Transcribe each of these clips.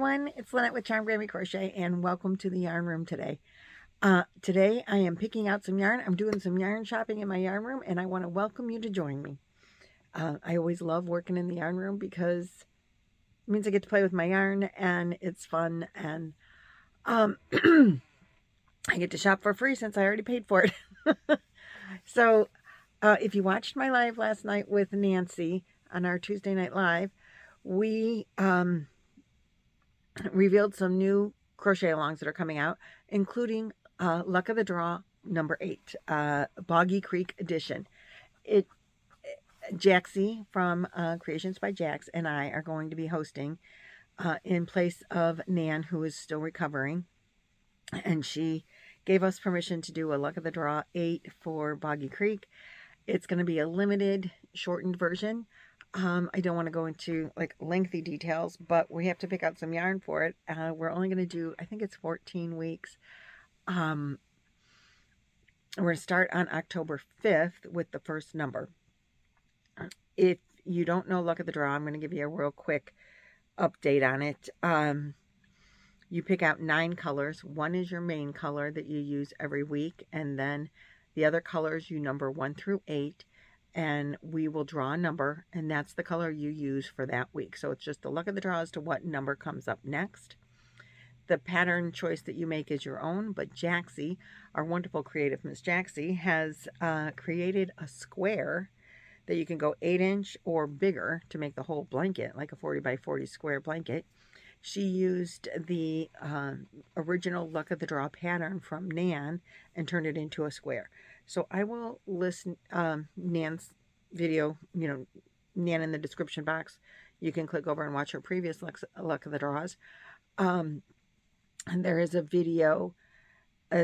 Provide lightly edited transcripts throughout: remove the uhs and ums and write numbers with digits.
everyone, it's Lynette with Charm Grammy Crochet, and welcome to the yarn room today. Today I am picking out some yarn. I'm doing some yarn shopping in my yarn room, and I want to welcome you to join me. I always love working in the yarn room because it means I get to play with my yarn, and it's fun, and I get to shop for free since I already paid for it. So if you watched my live last night with Nancy on our Tuesday Night Live, we revealed some new crochet alongs that are coming out, including Luck of the Draw number 8, Boggy Creek edition. Jaxie from Creations by Jax and I are going to be hosting in place of Nan, who is still recovering, and she gave us permission to do a Luck of the Draw 8 for Boggy Creek. It's going to be a limited, shortened version. I don't want to go into like lengthy details, but we have to pick out some yarn for it. We're only going to do, I think it's 14 weeks. We're going to start on October 5th with the first number. If you don't know Luck of the Draw, I'm going to give you a real quick update on it. You pick out 9 colors. 1 is your main color that you use every week, and then the other colors you number 1 through 8. And we will draw a number, and that's the color you use for that week. So it's just the luck of the draw as to what number comes up next. The pattern choice that you make is your own, but Jaxie, our wonderful creative Miss Jaxie, has created a square that you can go 8-inch or bigger to make the whole blanket, like a 40 by 40 square blanket. She used the original Luck of the Draw pattern from Nan and turned it into a square. So I will list Nan's video, Nan in the description box. You can click over and watch her previous Luck of the Draws. And there is a video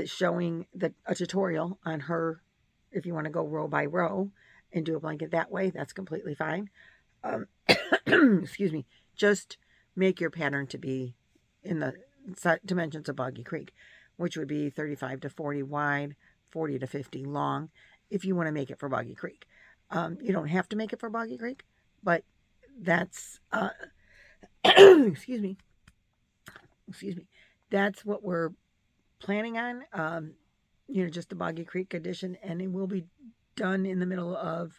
showing a tutorial on her, if you want to go row by row and do a blanket that way, that's completely fine. Excuse me. Just make your pattern to be in the dimensions of Boggy Creek, which would be 35 to 40 wide, 40 to 50 long, if you want to make it for Boggy Creek. You don't have to make it for Boggy Creek, but that's, excuse me, that's what we're planning on, just the Boggy Creek edition, and it will be done in the middle of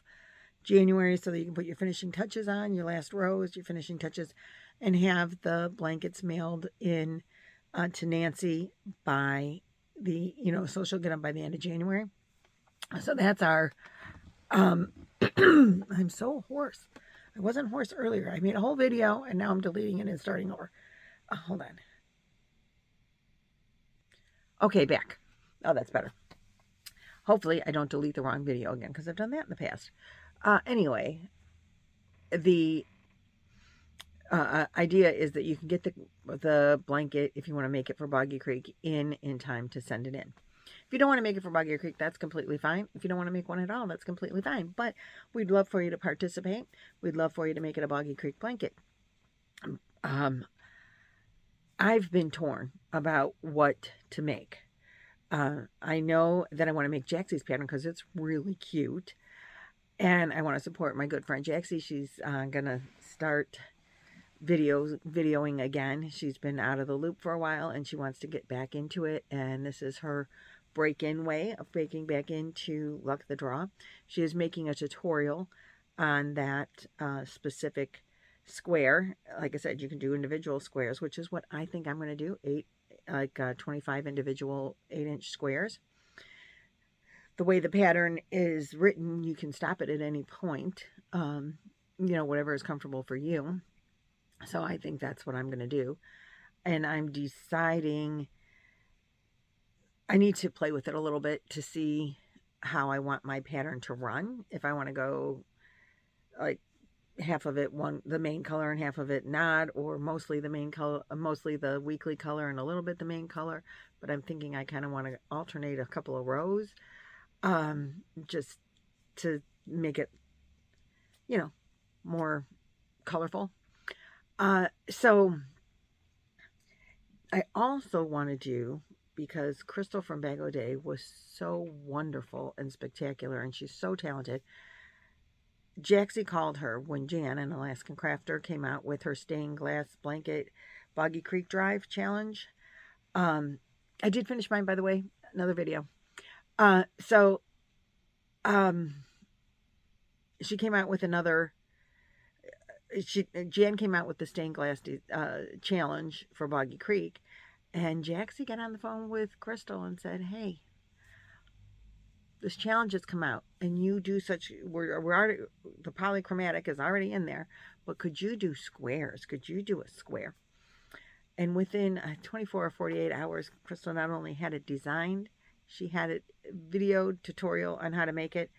January so that you can put your finishing touches on, your last rows, your finishing touches, and have the blankets mailed in to Nancy by the, so she'll get them by the end of January. So that's our, I'm so hoarse. I wasn't hoarse earlier. I made a whole video and now I'm deleting it and starting over. Hold on. Okay, back. Oh, that's better. Hopefully I don't delete the wrong video again because I've done that in the past. Anyway, the idea is that you can get the blanket, if you want to make it for Boggy Creek, in time to send it in. If you don't want to make it for Boggy Creek, that's completely fine. If you don't want to make one at all, that's completely fine. But we'd love for you to participate. We'd love for you to make it a Boggy Creek blanket. I've been torn about what to make. I know that I want to make Jaxie's pattern because it's really cute. And I want to support my good friend Jaxie. She's going to start videoing again. She's been out of the loop for a while and she wants to get back into it, and this is her break-in way of breaking back into Luck of the Draw. She is making a tutorial on that specific square. Like I said, you can do individual squares, which is what I think I'm going to do, 25 individual 8-inch squares. The way the pattern is written, you can stop it at any point, whatever is comfortable for you. So I think that's what I'm going to do. And I'm deciding, I need to play with it a little bit to see how I want my pattern to run. If I want to go like half of it the main color and half of it not, or mostly the main color, mostly the weekly color and a little bit the main color. But I'm thinking I kind of want to alternate a couple of rows, just to make it, more colorful. So I also want to do, because Crystal from Bag O' Day was so wonderful and spectacular, and she's so talented. Jaxie called her when Jan, an Alaskan crafter, came out with her stained glass blanket Boggy Creek Drive challenge. I did finish mine, by the way, another video. So she came out with another, Jan came out with the stained glass challenge for Boggy Creek, and Jaxie got on the phone with Crystal and said, hey, this challenge has come out, and you do such, we're already, the polychromatic is already in there, but could you do squares? Could you do a square? And within 24 or 48 hours, Crystal not only had it designed, she had it video tutorial on how to make it,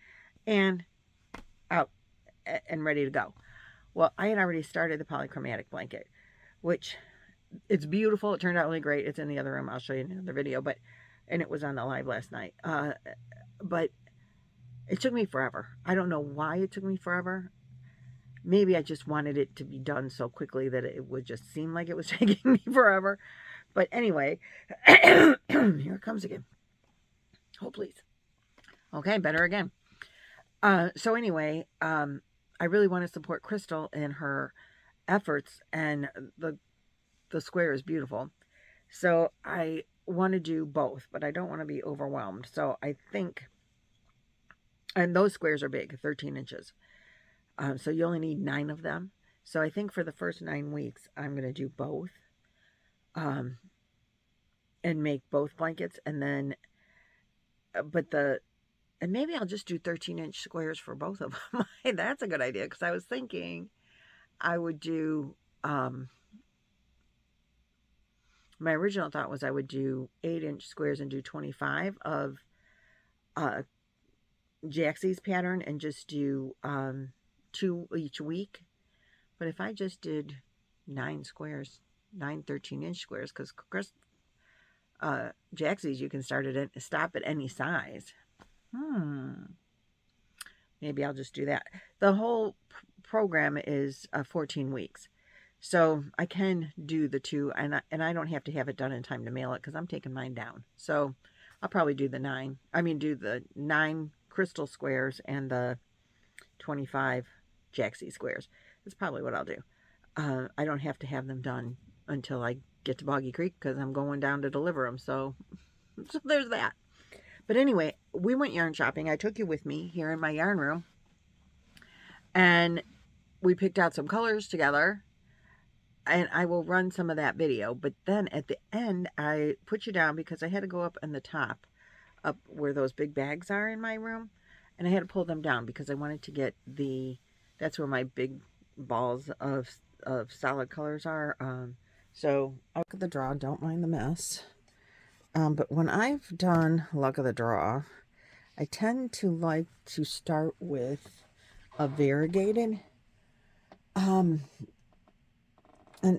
and out and ready to go. Well, I had already started the polychromatic blanket, which it's beautiful. It turned out really great. It's in the other room. I'll show you in another video, and it was on the live last night. But it took me forever. I don't know why it took me forever. Maybe I just wanted it to be done so quickly that it would just seem like it was taking me forever. But anyway, here it comes again. Oh, please. Okay, better again. So anyway, I really want to support Crystal in her efforts, and the square is beautiful. So I want to do both, but I don't want to be overwhelmed. So I think, and those squares are big, 13 inches. So you only need 9 of them. So I think for the first 9 weeks, I'm going to do both, and make both blankets. And then, and maybe I'll just do 13-inch squares for both of them. That's a good idea, because I was thinking I would do, my original thought was I would do 8-inch squares and do 25 of Jaxie's pattern and just do 2 each week. But if I just did 9 squares, 9 13-inch squares, because Jaxie's you can stop at any size. Maybe I'll just do that. The whole program is 14 weeks. So I can do the 2, and I don't have to have it done in time to mail it, because I'm taking mine down. So I'll probably do the 9 crystal squares and the 25 Jaxie squares. That's probably what I'll do. I don't have to have them done until I get to Boggy Creek, because I'm going down to deliver them. So there's that. But anyway, we went yarn shopping. I took you with me here in my yarn room, and we picked out some colors together, and I will run some of that video. But then at the end, I put you down because I had to go up in the top, up where those big bags are in my room, and I had to pull them down because I wanted to get that's where my big balls of solid colors are. So I'll look at the draw. Don't mind the mess. But when I've done luck of the draw, I tend to like to start with a variegated. And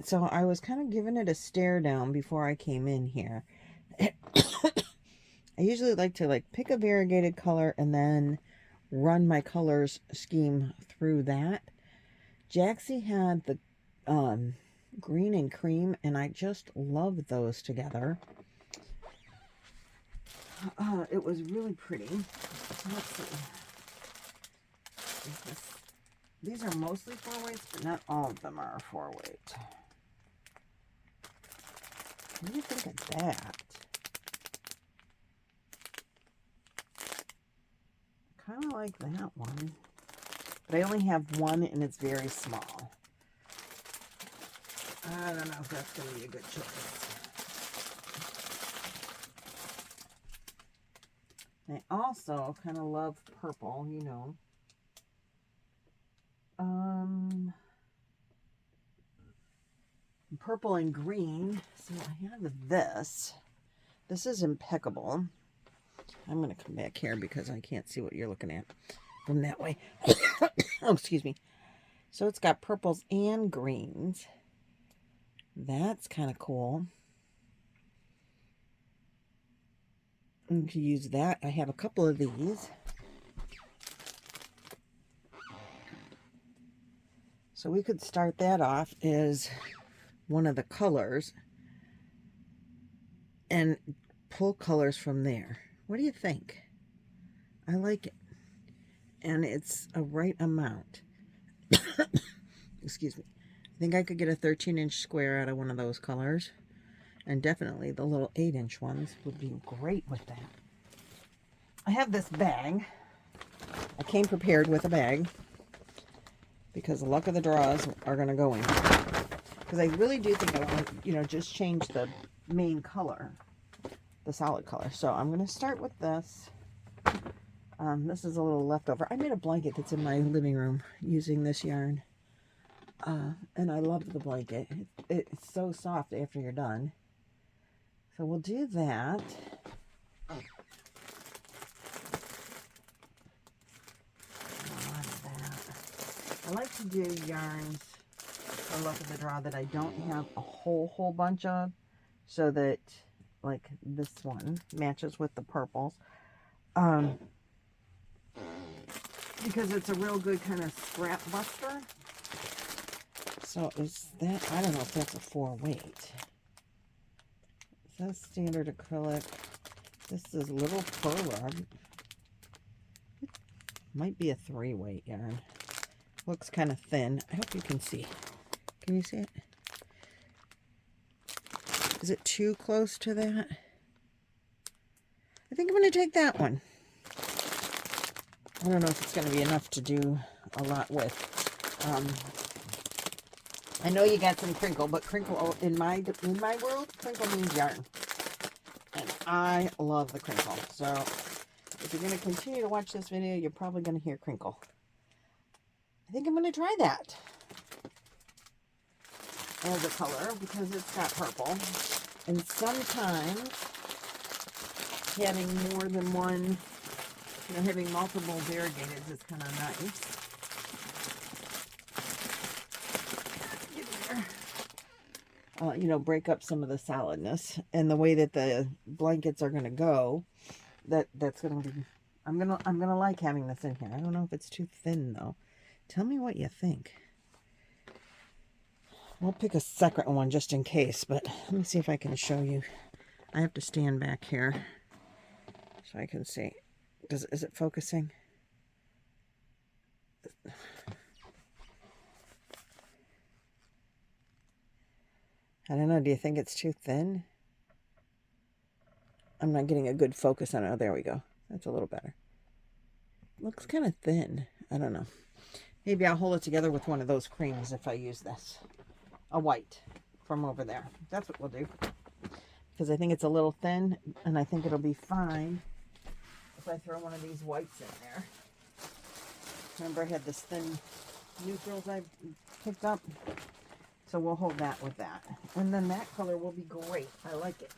so I was kind of giving it a stare down before I came in here. I usually like to pick a variegated color and then run my colors scheme through that. Jaxie had the green and cream, and I just love those together. It was really pretty. Let's see. These are mostly 4-weights, but not all of them are 4-weight. What do you think of that? I kind of like that one, but I only have one, and it's very small. I don't know if that's going to be a good choice. I also kind of love purple, you know. Purple and green. So I have this. This is impeccable. I'm going to come back here because I can't see what you're looking at from that way. Oh, excuse me. So it's got purples and greens. That's kind of cool. And to use that, I have a couple of these. So we could start that off as one of the colors and pull colors from there. What do you think? I like it. And it's a right amount. Excuse me. think I could get a 13-inch square out of one of those colors. And definitely the little 8-inch ones would be great with that. I have this bag. I came prepared with a bag because the luck of the draws are going to go in. Because I really do think I want to, you know, just change the main color, the solid color. So I'm going to start with this. This is a little leftover. I made a blanket that's in my living room using this yarn. And I love the blanket. It's so soft after you're done. So we'll do that. I like to do yarns for luck of the draw that I don't have a whole bunch of, so that like this one matches with the purples. Because it's a real good kind of scrap buster. So is that, I don't know if that's a 4-weight. Is that standard acrylic? This is little furler. Might be a 3-weight yarn. Looks kind of thin. I hope you can see. Can you see it? Is it too close to that? I think I'm going to take that one. I don't know if it's going to be enough to do a lot with. I know you got some crinkle, but crinkle in my world, crinkle means yarn. And I love the crinkle. So if you're going to continue to watch this video, you're probably going to hear crinkle. I think I'm going to try that as a color because it's got purple. And sometimes having more than one, you know, having multiple variegateds is kind of nice. You know, break up some of the solidness, and the way that the blankets are going to go, that's going to be, I'm gonna like having this in here. I don't know if it's too thin though. Tell me what you think. I'll pick a second one just in case, but let me see if I can show you. I have to stand back here so I can see. Is it focusing? I don't know. Do you think it's too thin? I'm not getting a good focus on it. Oh, there we go. That's a little better. Looks kind of thin. I don't know. Maybe I'll hold it together with one of those creams if I use this. A white from over there. That's what we'll do. Because I think it's a little thin, and I think it'll be fine if I throw one of these whites in there. Remember I had this thin neutrals I picked up? So we'll hold that with that. And then that color will be great. I like it.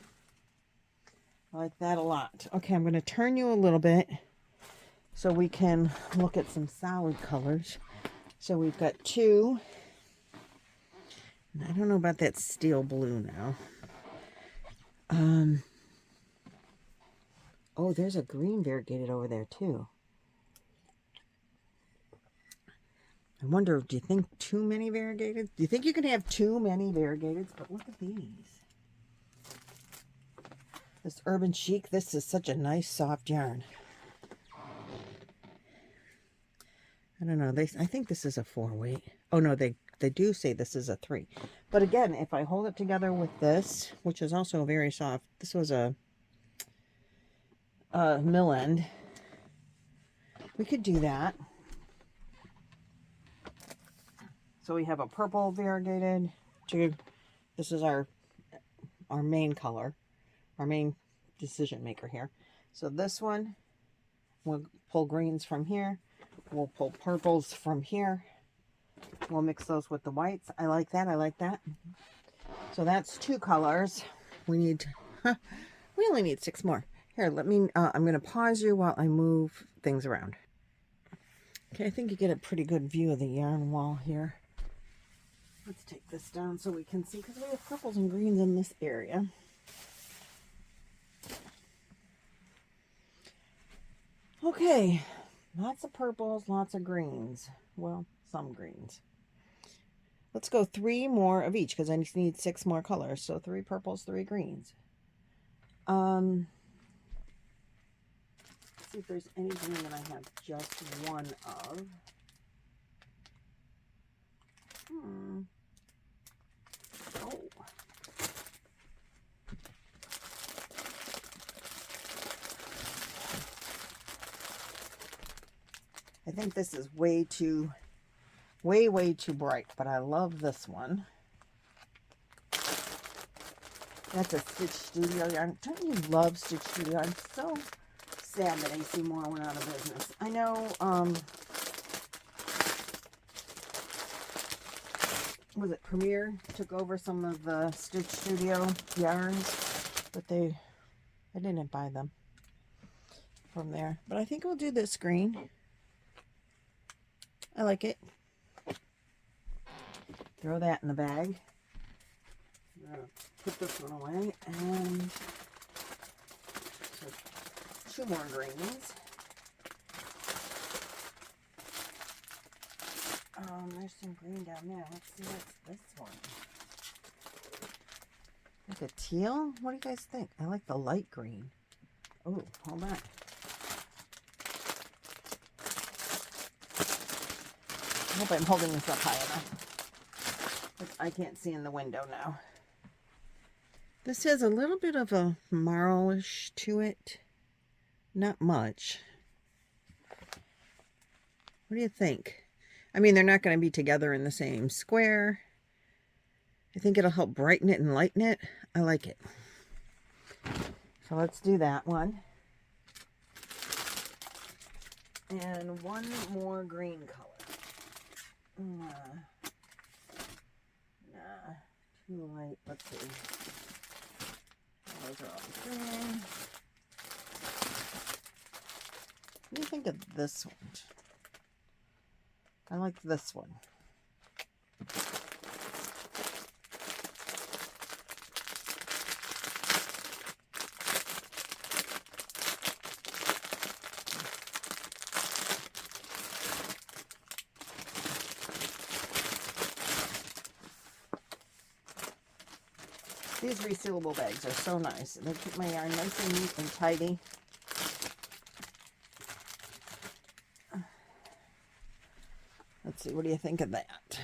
I like that a lot. Okay, I'm going to turn you a little bit so we can look at some solid colors. So we've got two. I don't know about that steel blue now. Oh, there's a green variegated over there too. I wonder, do you think too many variegateds? Do you think you can have too many variegateds? But look at these. This Urban Chic, this is such a nice soft yarn. I don't know. I think this is a 4-weight. Oh no, they do say this is a 3. But again, if I hold it together with this, which is also very soft, this was a mill end. We could do that. So we have a purple variegated. This is our main color, our main decision maker here. So this one, we'll pull greens from here. We'll pull purples from here. We'll mix those with the whites. I like that. I like that. So that's 2 colors. We need, we only need 6 more. Here, let me, I'm going to pause you while I move things around. Okay, I think you get a pretty good view of the yarn wall here. Let's take this down so we can see, because we have purples and greens in this area. Okay, lots of purples, lots of greens. Well, some greens. Let's go 3 more of each, because I just need 6 more colors. So 3 purples, 3 greens. Let's see if there's any green that I have just one of. Oh. I think this is way too bright, but I love this one. That's a Stitch Studio yarn. Don't you love Stitch Studio? I'm so sad that AC Moore went out of business. I know, was it Premier took over some of the Stitch Studio yarns, but I didn't buy them from there. But I think we'll do this green. I like it. Throw that in the bag. Put this one away, and so 2 more greens. There's some green down there. Let's see what's this one. Like a teal? What do you guys think? I like the light green. Oh, hold on. I hope I'm holding this up high enough. But I can't see in the window now. This has a little bit of a marlish to it. Not much. What do you think? I mean, they're not going to be together in the same square. I think it'll help brighten it and lighten it. I like it. So let's do that one. And one more green color. Nah, too light. Let's see. Those are all green. What do you think of this one? I like this one. These resealable bags are so nice. They keep my yarn nice and neat and tidy. Let's see, what do you think of that?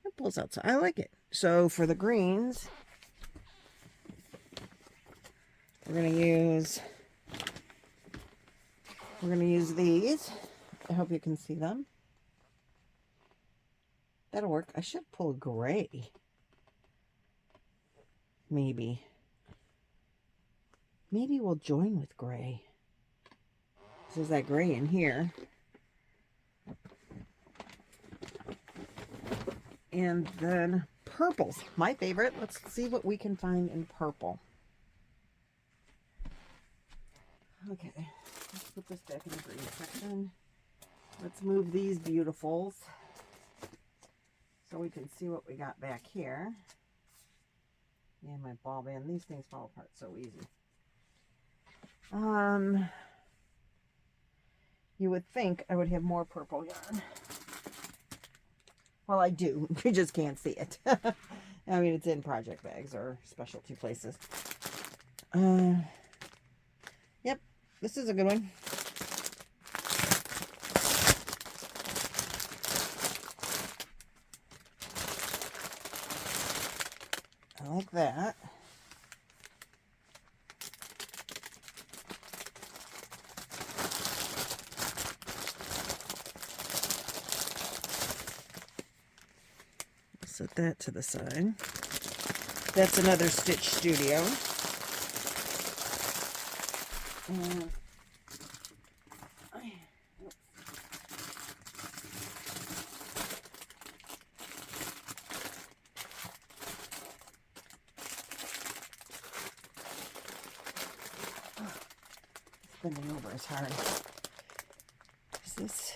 It pulls out, so I like it. So for the greens, we're gonna use these. I hope you can see them. That'll work. I should pull gray. Maybe we'll join with gray. There's that gray in here. And then purples, my favorite. Let's see what we can find in purple. Okay, let's put this back in the green section. Let's move these beautifuls so we can see what we got back here. Yeah, my ball band. These things fall apart so easy. You would think I would have more purple yarn. Well, I do. You just can't see it. I mean, it's in project bags or specialty places. Yep, this is a good one. I like that. Set that to the side. That's another Stitch Studio. And bending over is hard. Is this?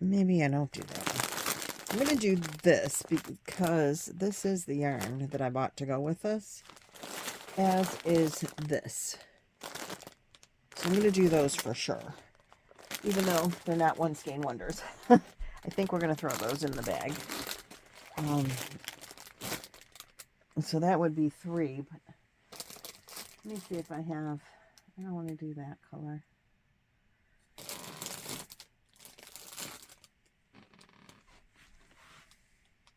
Maybe I don't do that one. I'm going to do this because this is the yarn that I bought to go with this, as is this. So I'm going to do those for sure, even though they're not one skein wonders. I think we're going to throw those in the bag. So that would be 3, but let me see if I have, I don't want to do that color.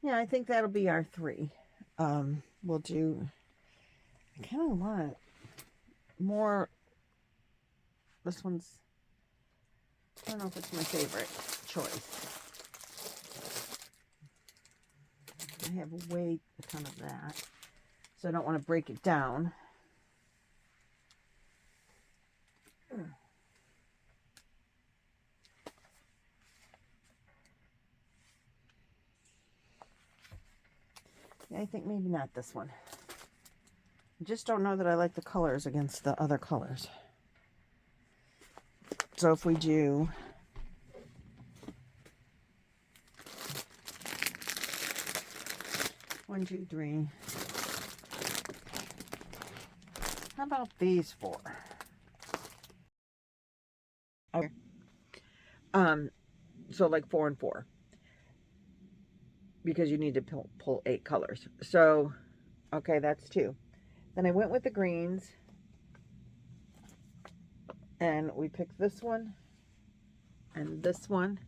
Yeah, I think that'll be our 3. We'll do, I kind of want more, this one's, I don't know if it's my favorite choice. I have way a ton of that, so I don't want to break it down. Yeah, I think maybe not this one. I just don't know that I like the colors against the other colors. So if we do one, two, three. How about these 4? Okay. So like 4 and 4. Because you need to pull 8 colors. So, okay, that's 2. Then I went with the greens. And we picked this one. And this one.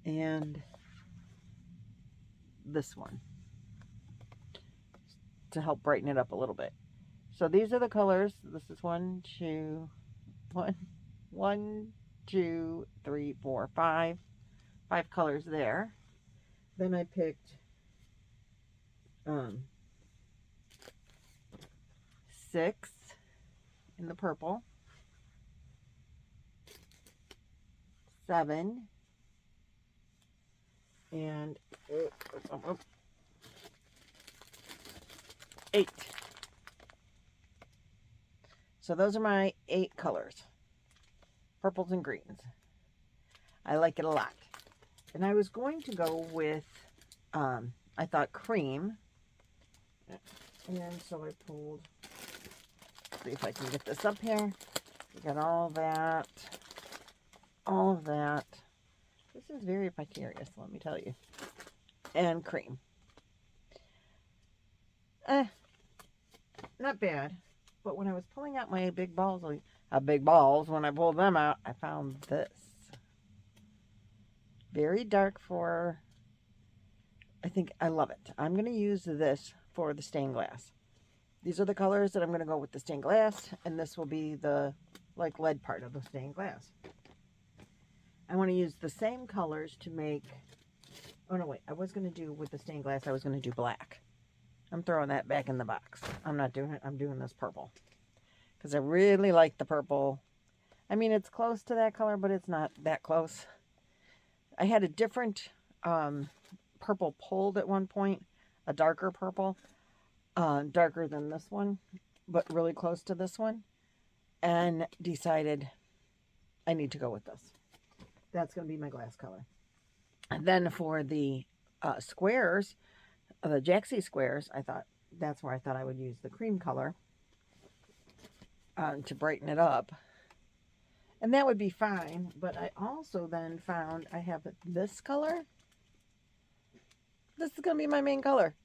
And this one. To help brighten it up a little bit. So these are the colors. This is 1, 2, 1, 2, 3, 4, 5. 5 colors there. Then I picked 6 in the purple, 7, and 8. So those are my 8 colors, purples and greens. I like it a lot. And I was going to go with, I thought cream. And so I pulled, see if I can get this up here. We got all that, all of that. This is very precarious, let me tell you. And cream. Not bad. But when I was pulling out my big balls, when I pulled them out, I found this. Very dark for, I think I love it. I'm going to use this for the stained glass. These are the colors that I'm going to go with the stained glass, and this will be the like lead part of the stained glass. I want to use the same colors to make, oh no wait, I was going to do with the stained glass, I was going to do black. I'm throwing that back in the box. I'm not doing it, I'm doing this purple. Because I really like the purple. I mean, it's close to that color, but it's not that close. I had a different purple pulled at one point, a darker purple, darker than this one, but really close to this one, and decided I need to go with this. That's going to be my glass color. And then for the squares, the Jaxie squares, I thought that's where I thought I would use the cream color to brighten it up. And that would be fine, but I also then found I have this color. This is going to be my main color.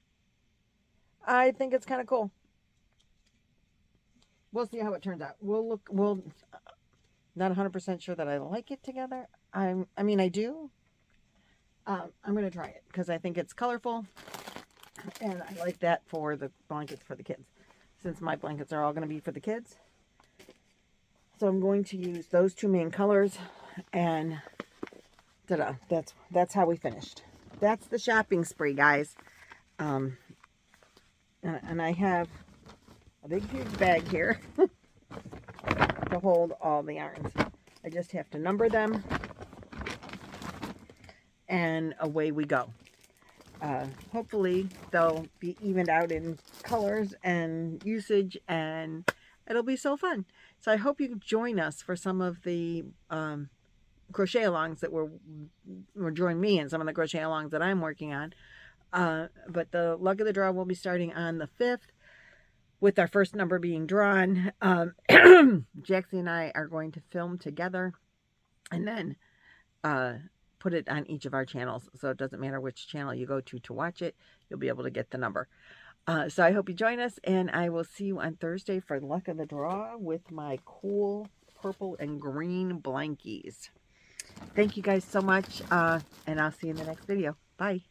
I think it's kind of cool. We'll see how it turns out. We'll not 100% sure that I like it together. I mean, I do. I'm going to try it because I think it's colorful. And I like that for the blankets for the kids. Since my blankets are all going to be for the kids. So I'm going to use those 2 main colors, and ta-da, that's how we finished. That's the shopping spree, guys. And I have a big, huge bag here to hold all the yarns. I just have to number them, and away we go. Hopefully, they'll be evened out in colors and usage, and it'll be so fun. So I hope you join us for some of the crochet alongs that or join me in some of the crochet alongs that I'm working on. But the luck of the draw will be starting on the 5th with our first number being drawn. Jaxie and I are going to film together and then put it on each of our channels. So it doesn't matter which channel you go to watch it. You'll be able to get the number. So I hope you join us, and I will see you on Thursday for luck of the draw with my cool purple and green blankies. Thank you guys so much, and I'll see you in the next video. Bye.